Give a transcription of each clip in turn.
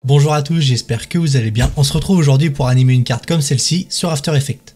Bonjour à tous, j'espère que vous allez bien. On se retrouve aujourd'hui pour animer une carte comme celle-ci sur After Effects.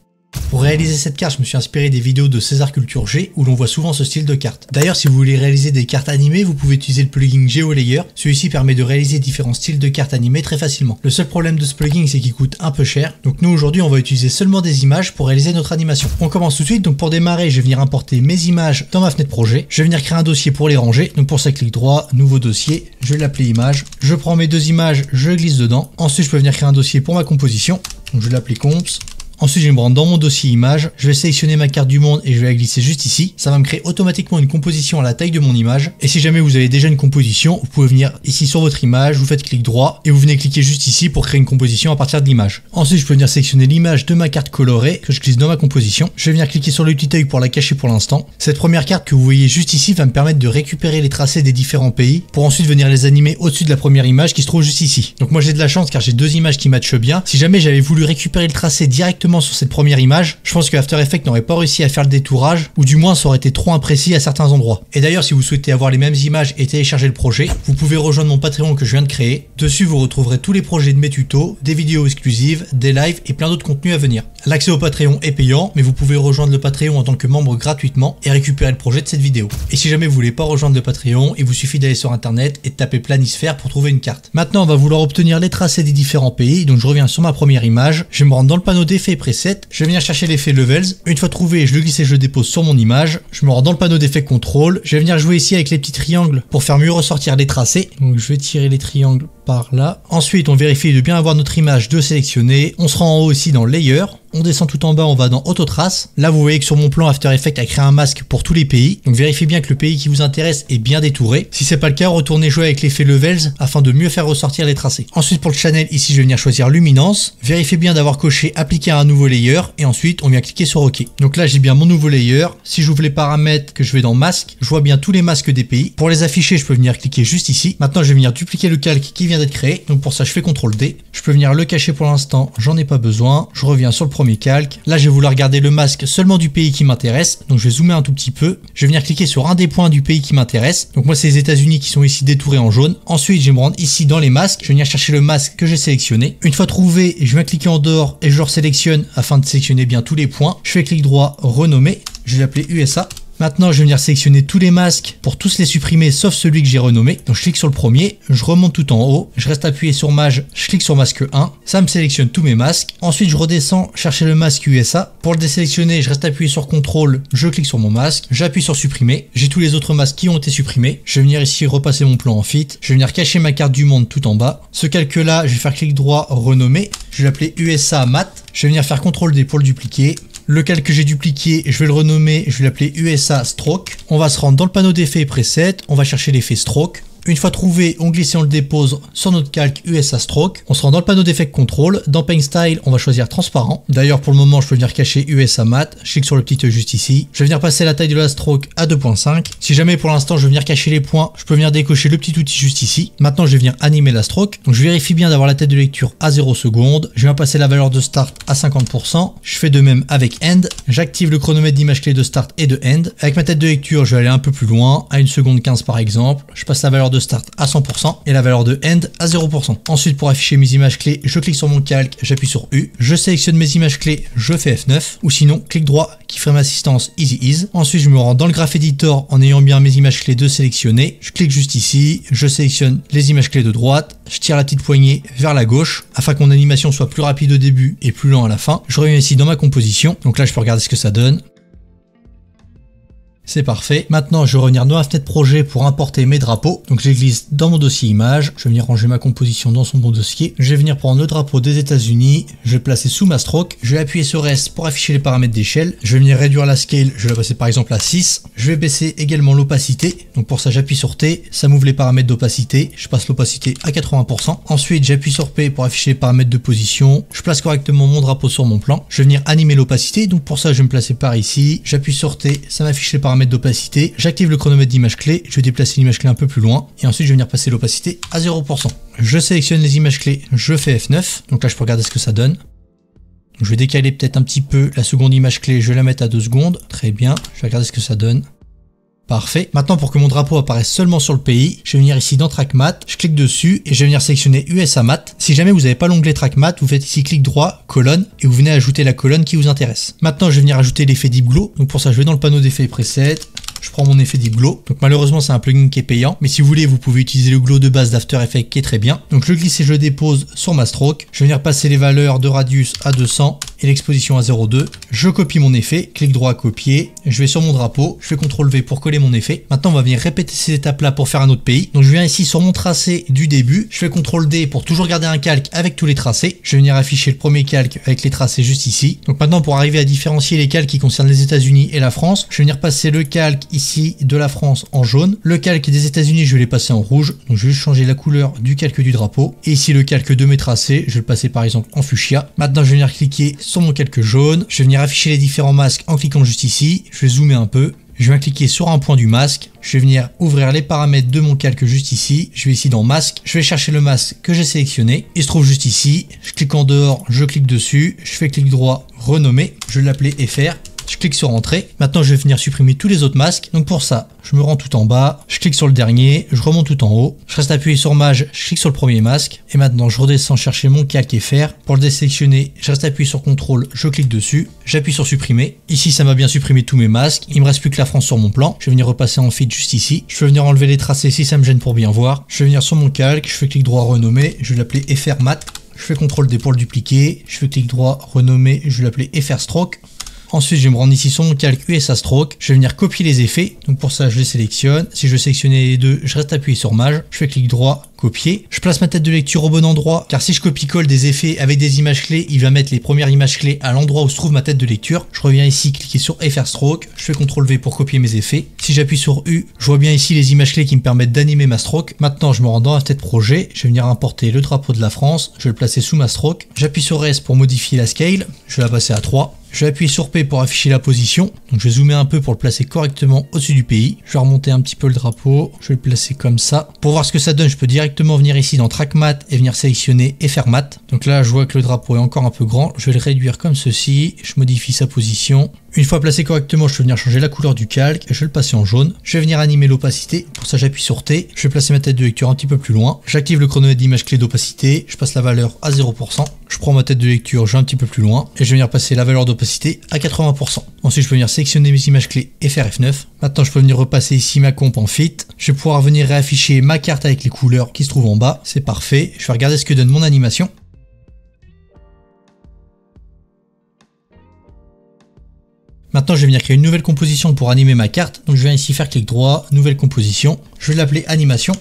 Pour réaliser cette carte, je me suis inspiré des vidéos de César Culture G où l'on voit souvent ce style de carte. D'ailleurs, si vous voulez réaliser des cartes animées, vous pouvez utiliser le plugin GeoLayer. Celui-ci permet de réaliser différents styles de cartes animées très facilement. Le seul problème de ce plugin, c'est qu'il coûte un peu cher. Donc nous aujourd'hui, on va utiliser seulement des images pour réaliser notre animation. On commence tout de suite. Donc pour démarrer, je vais venir importer mes images dans ma fenêtre projet. Je vais venir créer un dossier pour les ranger. Donc pour ça, clic droit, nouveau dossier. Je vais l'appeler image. Je prends mes deux images, je glisse dedans. Ensuite, je peux venir créer un dossier pour ma composition. Donc je vais l'appeler comps. Ensuite, je vais me rendre dans mon dossier image, je vais sélectionner ma carte du monde et je vais la glisser juste ici. Ça va me créer automatiquement une composition à la taille de mon image. Et si jamais vous avez déjà une composition, vous pouvez venir ici sur votre image, vous faites clic droit et vous venez cliquer juste ici pour créer une composition à partir de l'image. Ensuite, je peux venir sélectionner l'image de ma carte colorée que je glisse dans ma composition. Je vais venir cliquer sur le petit œil pour la cacher pour l'instant. Cette première carte que vous voyez juste ici va me permettre de récupérer les tracés des différents pays pour ensuite venir les animer au-dessus de la première image qui se trouve juste ici. Donc moi j'ai de la chance car j'ai deux images qui matchent bien. Si jamais j'avais voulu récupérer le tracé directement sur cette première image, je pense que After Effects n'aurait pas réussi à faire le détourage, ou du moins ça aurait été trop imprécis à certains endroits. Et d'ailleurs, si vous souhaitez avoir les mêmes images et télécharger le projet, vous pouvez rejoindre mon Patreon que je viens de créer. Dessus, vous retrouverez tous les projets de mes tutos, des vidéos exclusives, des lives et plein d'autres contenus à venir. L'accès au Patreon est payant, mais vous pouvez rejoindre le Patreon en tant que membre gratuitement et récupérer le projet de cette vidéo. Et si jamais vous voulez pas rejoindre le Patreon, il vous suffit d'aller sur internet et de taper Planisphère pour trouver une carte. Maintenant, on va vouloir obtenir les tracés des différents pays, donc je reviens sur ma première image, je vais me rendre dans le panneau d'effets et presets, je vais venir chercher l'effet Levels. Une fois trouvé, je le glisse et je le dépose sur mon image. Je me rends dans le panneau d'effets contrôle. Je vais venir jouer ici avec les petits triangles pour faire mieux ressortir les tracés. Donc je vais tirer les triangles par là. Ensuite, on vérifie de bien avoir notre image de sélectionner. On se rend en haut ici dans Layer. On descend tout en bas, on va dans Auto Trace. Là, vous voyez que sur mon plan, After Effects a créé un masque pour tous les pays. Donc vérifiez bien que le pays qui vous intéresse est bien détouré. Si c'est pas le cas, retournez jouer avec l'effet Levels afin de mieux faire ressortir les tracés. Ensuite, pour le channel, ici, je vais venir choisir Luminance. Vérifiez bien d'avoir coché Appliquer à un nouveau layer. Et ensuite, on vient cliquer sur OK. Donc là, j'ai bien mon nouveau layer. Si j'ouvre les paramètres, que je vais dans Masque, je vois bien tous les masques des pays. Pour les afficher, je peux venir cliquer juste ici. Maintenant, je vais venir dupliquer le calque qui vient d'être créé. Donc pour ça, je fais CTRL D. Je peux venir le cacher pour l'instant, j'en ai pas besoin. Je reviens sur le premier calque. Là, je vais vouloir garder le masque seulement du pays qui m'intéresse. Donc je vais zoomer un tout petit peu. Je vais venir cliquer sur un des points du pays qui m'intéresse. Donc moi, c'est les États-Unis qui sont ici détourés en jaune. Ensuite, je vais me rendre ici dans les masques. Je vais venir chercher le masque que j'ai sélectionné. Une fois trouvé, je viens cliquer en dehors et je le resélectionne afin de sélectionner bien tous les points. Je fais clic droit, renommer. Je vais l'appeler USA. Maintenant, je vais venir sélectionner tous les masques pour tous les supprimer sauf celui que j'ai renommé. Donc je clique sur le premier, je remonte tout en haut, je reste appuyé sur Maj, je clique sur masque 1, ça me sélectionne tous mes masques. Ensuite, je redescends chercher le masque USA. Pour le désélectionner, je reste appuyé sur CTRL, je clique sur mon masque, j'appuie sur supprimer. J'ai tous les autres masques qui ont été supprimés. Je vais venir ici repasser mon plan en fit. Je vais venir cacher ma carte du monde tout en bas. Ce calque-là, je vais faire clic droit, renommer. Je vais l'appeler USA Mat. Je vais venir faire CTRL D pour le dupliquer. Le calque que j'ai dupliqué, je vais le renommer, je vais l'appeler USA Stroke. On va se rendre dans le panneau d'effets et presets, on va chercher l'effet Stroke. Une fois trouvé, on glisse et on le dépose sur notre calque USA Stroke. On se rend dans le panneau d'effets contrôle. Dans Paint Style, on va choisir transparent. D'ailleurs, pour le moment, je peux venir cacher USA Matte. Je clique sur le petit œil juste ici. Je vais venir passer la taille de la stroke à 2.5. Si jamais pour l'instant, je veux venir cacher les points, je peux venir décocher le petit outil juste ici. Maintenant, je vais venir animer la stroke. Donc, je vérifie bien d'avoir la tête de lecture à 0 secondes. Je viens passer la valeur de start à 50%. Je fais de même avec End. J'active le chronomètre d'image clé de start et de End. Avec ma tête de lecture, je vais aller un peu plus loin, à 1 seconde 15 par exemple. Je passe la valeur de start à 100% et la valeur de end à 0%. Ensuite, pour afficher mes images clés, je clique sur mon calque, j'appuie sur U, je sélectionne mes images clés, je fais F9 ou sinon clic droit qui ferait ma assistance Easy Ease. Ensuite, je me rends dans le Graph Editor en ayant bien mes images clés de sélectionner. Je clique juste ici, je sélectionne les images clés de droite, je tire la petite poignée vers la gauche afin que mon animation soit plus rapide au début et plus lent à la fin. Je reviens ici dans ma composition. Donc là, je peux regarder ce que ça donne. C'est parfait. Maintenant, je vais revenir dans la fenêtre projet pour importer mes drapeaux. Donc, je les glisse dans mon dossier image. Je vais venir ranger ma composition dans son bon dossier. Je vais venir prendre le drapeau des États-Unis. Je vais le placer sous ma stroke. Je vais appuyer sur S pour afficher les paramètres d'échelle. Je vais venir réduire la scale. Je vais la passer par exemple à 6. Je vais baisser également l'opacité. Donc, pour ça, j'appuie sur T. Ça m'ouvre les paramètres d'opacité. Je passe l'opacité à 80%. Ensuite, j'appuie sur P pour afficher les paramètres de position. Je place correctement mon drapeau sur mon plan. Je vais venir animer l'opacité. Donc, pour ça, je vais me placer par ici. J'appuie sur T. Ça m'affiche les paramètres d'opacité, j'active le chronomètre d'image clé, je vais déplacer l'image clé un peu plus loin et ensuite je vais venir passer l'opacité à 0%. Je sélectionne les images clés, je fais F9, donc là je peux regarder ce que ça donne. Donc, je vais décaler peut-être un petit peu la seconde image clé, je vais la mettre à 2 secondes, très bien, je vais regarder ce que ça donne. Parfait. Maintenant, pour que mon drapeau apparaisse seulement sur le pays, je vais venir ici dans Track Matte, je clique dessus et je vais venir sélectionner USA Matte. Si jamais vous n'avez pas l'onglet Track Matte, vous faites ici clic droit, colonne, et vous venez ajouter la colonne qui vous intéresse. Maintenant, je vais venir ajouter l'effet Deep Glow. Donc pour ça, je vais dans le panneau d'effets presets. Je prends mon effet Deep Glow. Donc malheureusement, c'est un plugin qui est payant. Mais si vous voulez, vous pouvez utiliser le glow de base d'After Effects qui est très bien. Donc je glisse et je le dépose sur ma stroke. Je vais venir passer les valeurs de radius à 200 et l'exposition à 0,2. Je copie mon effet. Clic droit, copier. Je vais sur mon drapeau. Je fais CTRL V pour coller mon effet. Maintenant, on va venir répéter ces étapes-là pour faire un autre pays. Donc je viens ici sur mon tracé du début. Je fais CTRL D pour toujours garder un calque avec tous les tracés. Je vais venir afficher le premier calque avec les tracés juste ici. Donc maintenant, pour arriver à différencier les calques qui concernent les États-Unis et la France, je vais venir passer le calque ici de la France en jaune. Le calque des États-Unis, je vais les passer en rouge. Donc je vais juste changer la couleur du calque du drapeau. Et ici, le calque de mes tracés, je vais le passer par exemple en fuchsia. Maintenant, je vais venir cliquer sur mon calque jaune. Je vais venir afficher les différents masques en cliquant juste ici. Je vais zoomer un peu. Je vais cliquer sur un point du masque. Je vais venir ouvrir les paramètres de mon calque juste ici. Je vais ici dans masque. Je vais chercher le masque que j'ai sélectionné. Il se trouve juste ici. Je clique en dehors, je clique dessus. Je fais clic droit, renommer. Je vais l'appeler FR. Je clique sur entrée. Maintenant, je vais venir supprimer tous les autres masques. Donc pour ça, je me rends tout en bas. Je clique sur le dernier. Je remonte tout en haut. Je reste appuyé sur Maj. Je clique sur le premier masque. Et maintenant, je redescends chercher mon calque FR. Pour le désélectionner, je reste appuyé sur CTRL. Je clique dessus. J'appuie sur supprimer. Ici, ça m'a bien supprimé tous mes masques. Il me reste plus que la France sur mon plan. Je vais venir repasser en feed juste ici. Je vais venir enlever les tracés si ça me gêne pour bien voir. Je vais venir sur mon calque. Je fais clic droit, renommer. Je vais l'appeler FR Matte. Je fais CTRL D pour le dupliquer. Je fais clic droit, renommer. Je vais l'appeler FR Stroke. Ensuite, je vais me rendre ici sur mon calque USA Stroke. Je vais venir copier les effets. Donc pour ça, je les sélectionne. Si je veux sélectionner les deux, je reste appuyé sur Maj. Je fais clic droit, copier. Je place ma tête de lecture au bon endroit, car si je copie-colle des effets avec des images clés, il va mettre les premières images clés à l'endroit où se trouve ma tête de lecture. Je reviens ici, cliquer sur FR Stroke. Je fais CTRL V pour copier mes effets. Si j'appuie sur U, je vois bien ici les images clés qui me permettent d'animer ma stroke. Maintenant, je me rends dans la tête projet. Je vais venir importer le drapeau de la France. Je vais le placer sous ma stroke. J'appuie sur S pour modifier la scale. Je vais la passer à 3. Je vais appuyer sur P pour afficher la position. Donc je vais zoomer un peu pour le placer correctement au-dessus du pays. Je vais remonter un petit peu le drapeau. Je vais le placer comme ça. Pour voir ce que ça donne, je peux directement venir ici dans Track Matte et venir sélectionner FR Matte. Donc là, je vois que le drapeau est encore un peu grand. Je vais le réduire comme ceci. Je modifie sa position. Une fois placé correctement, je peux venir changer la couleur du calque et je vais le passer en jaune. Je vais venir animer l'opacité. Pour ça, j'appuie sur T. Je vais placer ma tête de lecture un petit peu plus loin. J'active le chronomètre d'image clé d'opacité. Je passe la valeur à 0%. Je prends ma tête de lecture, je vais un petit peu plus loin. Et je vais venir passer la valeur d'opacité à 80%. Ensuite, je peux venir sélectionner mes images clés et faire F9. Maintenant, je peux venir repasser ici ma comp en fit. Je vais pouvoir venir réafficher ma carte avec les couleurs qui se trouvent en bas. C'est parfait. Je vais regarder ce que donne mon animation. Maintenant, je vais venir créer une nouvelle composition pour animer ma carte. Donc, je viens ici faire clic droit, nouvelle composition. Je vais l'appeler animation.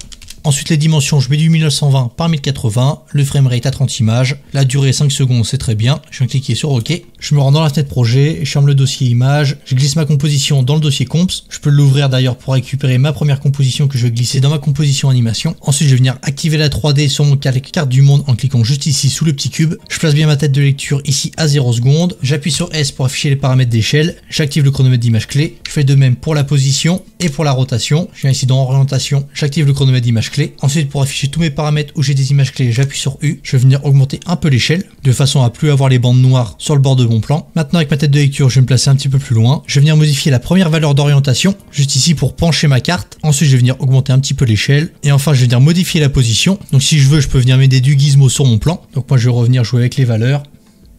Ensuite, les dimensions, je mets du 1920 par 1080, le framerate à 30 images, la durée 5 secondes, c'est très bien. Je viens cliquer sur OK. Je me rends dans la fenêtre projet, je ferme le dossier image, je glisse ma composition dans le dossier comps. Je peux l'ouvrir d'ailleurs pour récupérer ma première composition que je vais glisser dans ma composition animation. Ensuite, je vais venir activer la 3D sur mon calque carte du monde en cliquant juste ici sous le petit cube. Je place bien ma tête de lecture ici à 0 secondes. J'appuie sur S pour afficher les paramètres d'échelle. J'active le chronomètre d'image clé. Je fais de même pour la position et pour la rotation. Je viens ici dans orientation, j'active le chronomètre d'image clé. Ensuite, pour afficher tous mes paramètres où j'ai des images clés, j'appuie sur U. Je vais venir augmenter un peu l'échelle de façon à plus avoir les bandes noires sur le bord de mon plan. Maintenant, avec ma tête de lecture, je vais me placer un petit peu plus loin. Je vais venir modifier la première valeur d'orientation, juste ici pour pencher ma carte. Ensuite, je vais venir augmenter un petit peu l'échelle. Et enfin, je vais venir modifier la position. Donc, si je veux, je peux venir mettre du gizmo sur mon plan. Donc, moi, je vais revenir jouer avec les valeurs.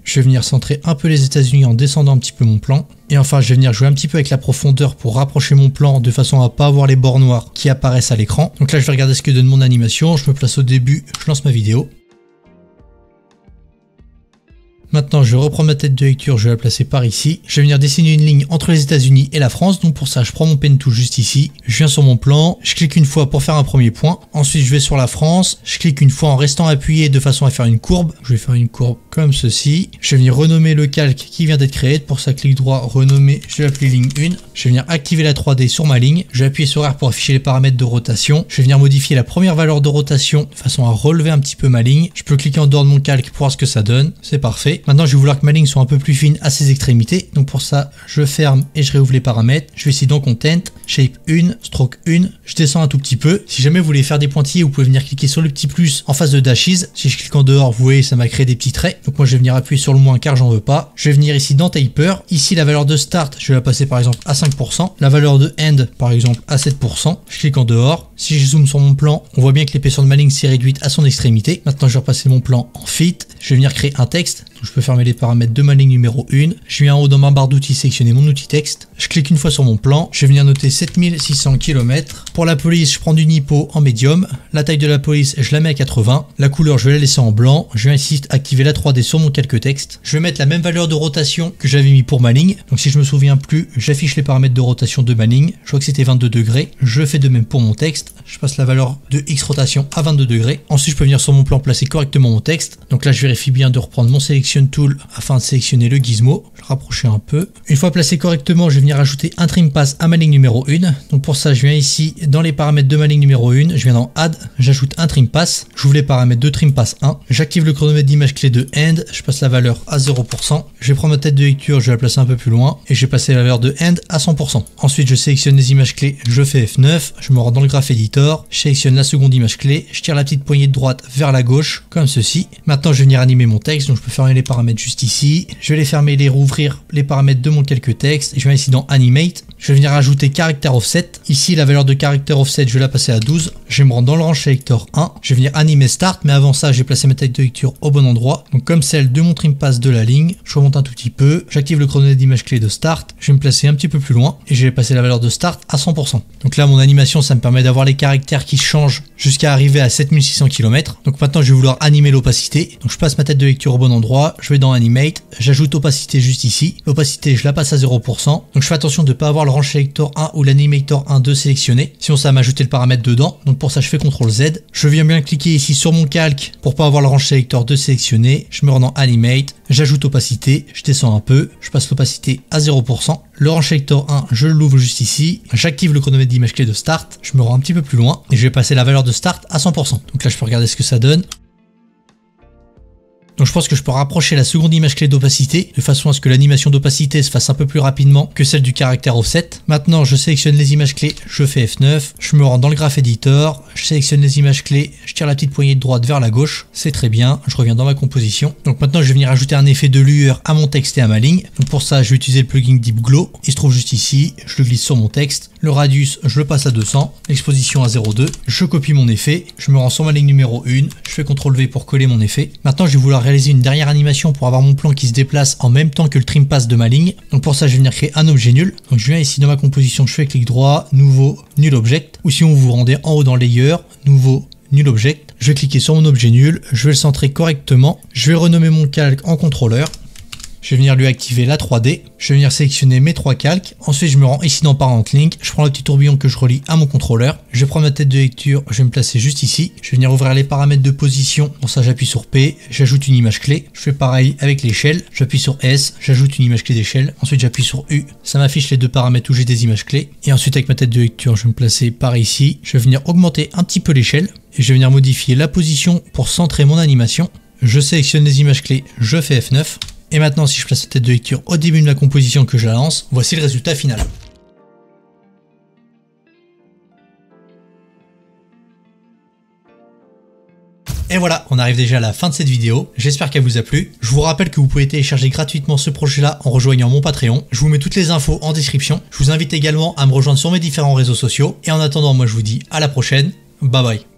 Je vais venir centrer un peu les États-Unis en descendant un petit peu mon plan. Et enfin, je vais venir jouer un petit peu avec la profondeur pour rapprocher mon plan de façon à pas avoir les bords noirs qui apparaissent à l'écran. Donc là, je vais regarder ce que donne mon animation. Je me place au début, je lance ma vidéo. Maintenant, je reprends ma tête de lecture, je vais la placer par ici. Je vais venir dessiner une ligne entre les États-Unis et la France. Donc pour ça, je prends mon pen tool juste ici. Je viens sur mon plan, je clique une fois pour faire un premier point. Ensuite, je vais sur la France. Je clique une fois en restant appuyé de façon à faire une courbe. Je vais faire une courbe comme ceci. Je vais venir renommer le calque qui vient d'être créé. Pour ça, clic droit, renommer. Je vais l'appeler ligne 1. Je vais venir activer la 3D sur ma ligne. Je vais appuyer sur R pour afficher les paramètres de rotation. Je vais venir modifier la première valeur de rotation de façon à relever un petit peu ma ligne. Je peux cliquer en dehors de mon calque pour voir ce que ça donne. C'est parfait. Maintenant, je vais vouloir que ma ligne soit un peu plus fine à ses extrémités. Donc pour ça, je ferme et je réouvre les paramètres. Je vais ici dans Content, Shape 1, Stroke 1. Je descends un tout petit peu. Si jamais vous voulez faire des pointillés, vous pouvez venir cliquer sur le petit plus en face de Dashes. Si je clique en dehors, vous voyez, ça m'a créé des petits traits. Donc moi, je vais venir appuyer sur le moins car j'en veux pas. Je vais venir ici dans Taper. Ici, la valeur de start, je vais la passer par exemple à 5%, la valeur de end par exemple à 7%, je clique en dehors. Si je zoome sur mon plan, on voit bien que l'épaisseur de ma ligne s'est réduite à son extrémité. Maintenant je vais repasser mon plan en fit, je vais venir créer un texte, donc je peux fermer les paramètres de ma ligne numéro 1, je viens en haut dans ma barre d'outils sélectionner mon outil texte, je clique une fois sur mon plan, je vais venir noter 7600 km. Pour la police, je prends du Nippo en médium, la taille de la police je la mets à 80, la couleur je vais la laisser en blanc, je vais ici activer la 3D sur mon calque texte, je vais mettre la même valeur de rotation que j'avais mis pour ma ligne, donc si je me souviens plus, j'affiche les paramètres de rotation de ma ligne, je vois que c'était 22 degrés, je fais de même pour mon texte, je passe la valeur de X rotation à 22 degrés, ensuite je peux venir sur mon plan placer correctement mon texte, donc là je vérifie bien de reprendre mon Selection Tool afin de sélectionner le gizmo, je vais rapprocher un peu, une fois placé correctement je vais venir ajouter un trim pass à ma ligne numéro 1, donc pour ça je viens ici dans les paramètres de ma ligne numéro 1, je viens dans Add, j'ajoute un trim pass, j'ouvre les paramètres de trim pass 1, j'active le chronomètre d'image clé de end, je passe la valeur à 0%, je vais prendre ma tête de lecture, je vais la placer un peu plus loin et je vais passer la valeur de end à 100%. Ensuite je sélectionne les images clés, je fais F9, je me rends dans le graph editor, je sélectionne la seconde image clé, je tire la petite poignée de droite vers la gauche comme ceci. Maintenant je vais venir animer mon texte, donc je peux fermer les paramètres juste ici, je vais les fermer et les rouvrir les paramètres de mon calque texte, je viens ici dans Animate, je vais venir ajouter Character Offset, ici la valeur de Character Offset je vais la passer à 12, je vais me rendre dans le range selector 1, je vais venir animer Start, mais avant ça je vais placer ma tête de lecture au bon endroit, donc comme celle de mon trim pass de la ligne, je remonte un tout petit peu, j'active le chronomètre d'image clé de Start, je vais me placer un petit peu plus loin et je vais passer la valeur de Start à 100%. Donc là mon animation ça me permet d'avoir les caractères qui changent jusqu'à arriver à 7600 km. Donc maintenant je vais vouloir animer l'opacité, donc je passe ma tête de lecture au bon endroit, je vais dans Animate, j'ajoute opacité juste ici, l'opacité je la passe à 0%, donc je fais attention de ne pas avoir le range selector 1 ou l'animator 1 de sélectionné, sinon ça va m'ajouter le paramètre dedans, donc pour ça je fais CTRL Z, je viens bien cliquer ici sur mon calque pour pas avoir le range selector de sélectionné, je me rends dans Animate, j'ajoute opacité, je descends un peu, je passe l'opacité à 0%, le range selector 1 je l'ouvre juste ici, j'active le chronomètre d'image clé de Start, je me rends un petit peu plus loin et je vais passer la valeur de Start à 100%. Donc là je peux regarder ce que ça donne. Donc je pense que je peux rapprocher la seconde image clé d'opacité de façon à ce que l'animation d'opacité se fasse un peu plus rapidement que celle du caractère offset. Maintenant je sélectionne les images clés, je fais F9, je me rends dans le graph editor, je sélectionne les images clés, je tire la petite poignée de droite vers la gauche, c'est très bien, je reviens dans ma composition. Donc maintenant je vais venir ajouter un effet de lueur à mon texte et à ma ligne. Donc pour ça je vais utiliser le plugin Deep Glow, il se trouve juste ici, je le glisse sur mon texte, le radius je le passe à 200, l'exposition à 0,2, je copie mon effet, je me rends sur ma ligne numéro 1, je fais CTRL V pour coller mon effet. Maintenant je vais vouloir réaliser une dernière animation pour avoir mon plan qui se déplace en même temps que le trim pass de ma ligne. Donc pour ça je vais venir créer un objet nul. Donc je viens ici dans ma composition, je fais clic droit, nouveau, nul object, ou si on vous rendez en haut dans layer, nouveau, nul object. Je vais cliquer sur mon objet nul, je vais le centrer correctement, je vais renommer mon calque en contrôleur. Je vais venir lui activer la 3D, je vais venir sélectionner mes 3 calques, ensuite je me rends ici dans Parent Link, je prends le petit tourbillon que je relie à mon contrôleur, je vais prendre ma tête de lecture, je vais me placer juste ici, je vais venir ouvrir les paramètres de position, pour ça j'appuie sur P, j'ajoute une image clé, je fais pareil avec l'échelle, j'appuie sur S, j'ajoute une image clé d'échelle, ensuite j'appuie sur U, ça m'affiche les deux paramètres où j'ai des images clés, et ensuite avec ma tête de lecture je vais me placer par ici, je vais venir augmenter un petit peu l'échelle, et je vais venir modifier la position pour centrer mon animation, je sélectionne les images clés, je fais F9, et maintenant si je place la tête de lecture au début de la composition que je la lance, voici le résultat final. Et voilà, on arrive déjà à la fin de cette vidéo, j'espère qu'elle vous a plu. Je vous rappelle que vous pouvez télécharger gratuitement ce projet-là en rejoignant mon Patreon. Je vous mets toutes les infos en description. Je vous invite également à me rejoindre sur mes différents réseaux sociaux. Et en attendant, moi je vous dis à la prochaine, bye bye.